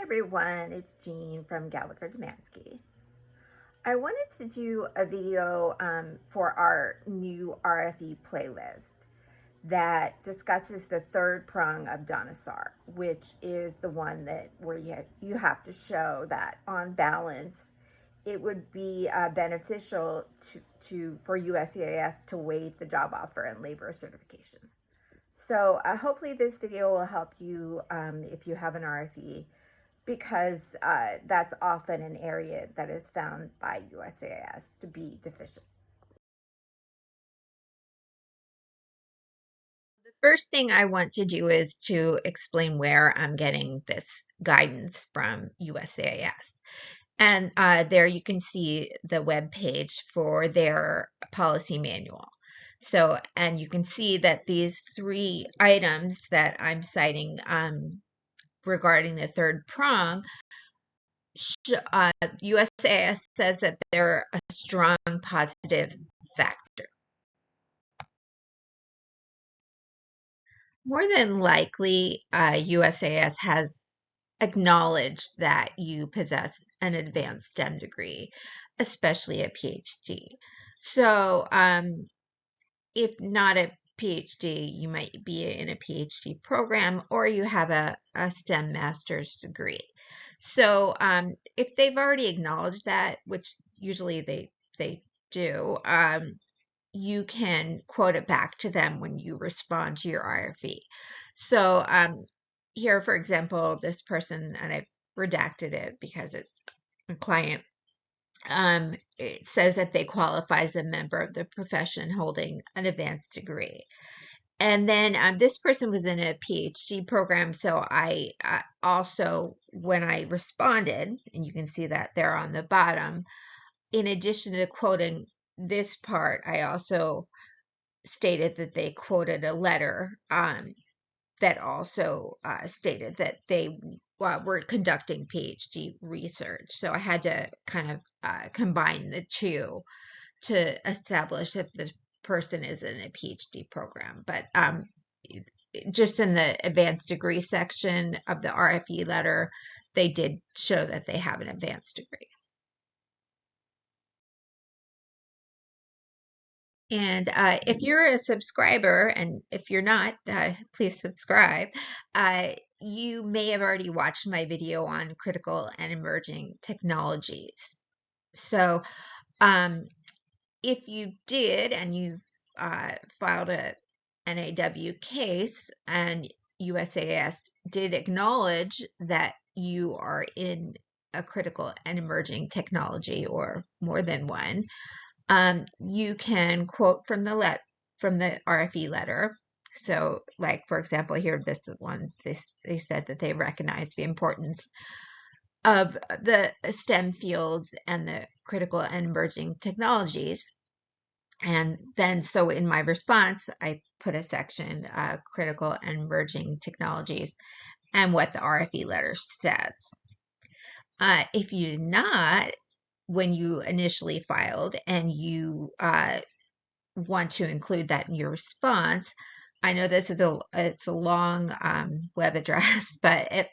everyone, it's Jean from Gallagher Domanski. I wanted to do a video for our new RFE playlist that discusses the third prong of Dhanasar, which is the one that where you have to show that on balance it would be beneficial for USCIS to waive the job offer and labor certification. So hopefully this video will help you if you have an RFE, because that's often an area that is found by USCIS to be deficient. The first thing I want to do is to explain where I'm getting this guidance from USCIS. And there you can see the web page for their policy manual. So, and you can see that these three items that I'm citing regarding the third prong, USCIS says that they're a strong positive factor. More than likely, USCIS has acknowledged that you possess an advanced STEM degree, especially a PhD. So, if not a PhD, you might be in a PhD program, or you have a STEM master's degree. So if they've already acknowledged that, which usually they do, you can quote it back to them when you respond to your RFE. So here, for example, this person, and I've redacted it because it's a client, it says that they qualify as a member of the profession holding an advanced degree. And then this person was in a PhD program, so I also, when I responded, and you can see that there on the bottom, in addition to quoting this part, I also stated that they quoted a letter that also stated that they were conducting PhD research. So I had to kind of combine the two to establish that the person is in a PhD program. But just in the advanced degree section of the RFE letter, they did show that they have an advanced degree. And if you're a subscriber, and if you're not, please subscribe. You may have already watched my video on critical and emerging technologies. So if you did, and you've filed a NIW case, and USCIS did acknowledge that you are in a critical and emerging technology, or more than one, you can quote from the RFE letter. So, like, for example, here, this one, they said that they recognize the importance of the STEM fields and the critical and emerging technologies. And then, so in my response, I put a section, critical and emerging technologies, and what the RFE letter says. If you did not, when you initially filed, and you want to include that in your response, I know this is it's a long web address, but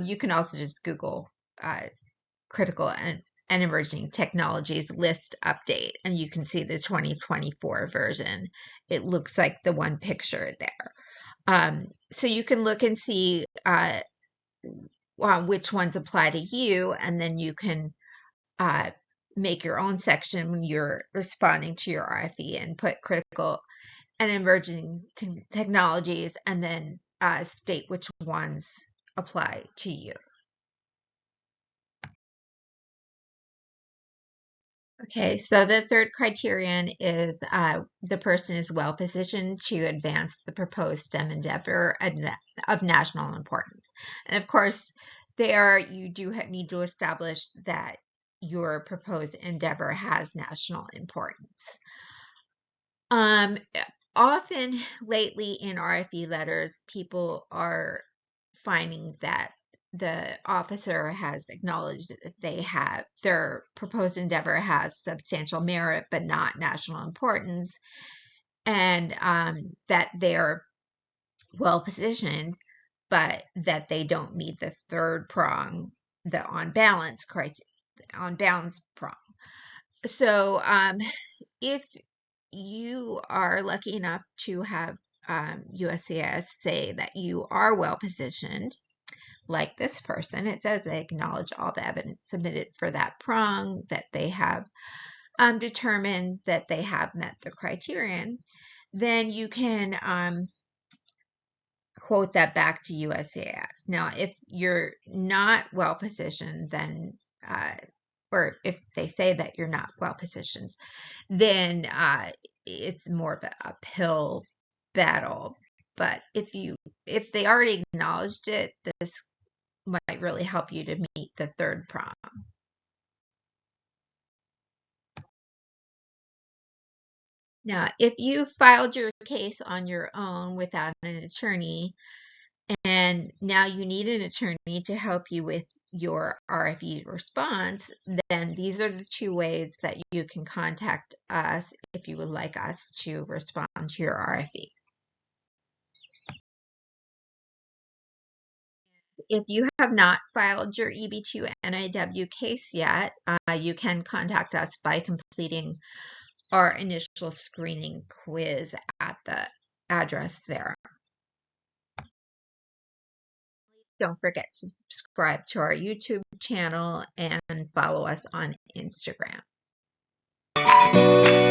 you can also just Google critical and emerging technologies list update, and you can see the 2024 version. It looks like the one picture there. So you can look and see which ones apply to you, and then you can make your own section when you're responding to your RFE and put critical and emerging technologies, and then state which ones apply to you. Okay, so the third criterion is the person is well positioned to advance the proposed STEM endeavor of national importance. And of course, there you do need to establish that your proposed endeavor has national importance. Often lately in RFE letters, people are finding that the officer has acknowledged that their proposed endeavor has substantial merit but not national importance, and that they're well positioned. but that they don't meet the third prong, the on balance prong. So if you are lucky enough to have USCIS say that you are well positioned, like this person, it says they acknowledge all the evidence submitted for that prong, that they have determined that they have met the criterion, then you can quote that back to USCIS. Now, if you're not well positioned, then or if they say that you're not well positioned, then it's more of an uphill battle. But if they already acknowledged it, this might really help you to meet the third prong. Now, if you filed your case on your own without an attorney, and now you need an attorney to help you with your RFE response, then these are the two ways that you can contact us if you would like us to respond to your RFE. If you have not filed your EB-2 NIW case yet, you can contact us by completing our initial screening quiz at the address there. Don't forget to subscribe to our YouTube channel and follow us on Instagram.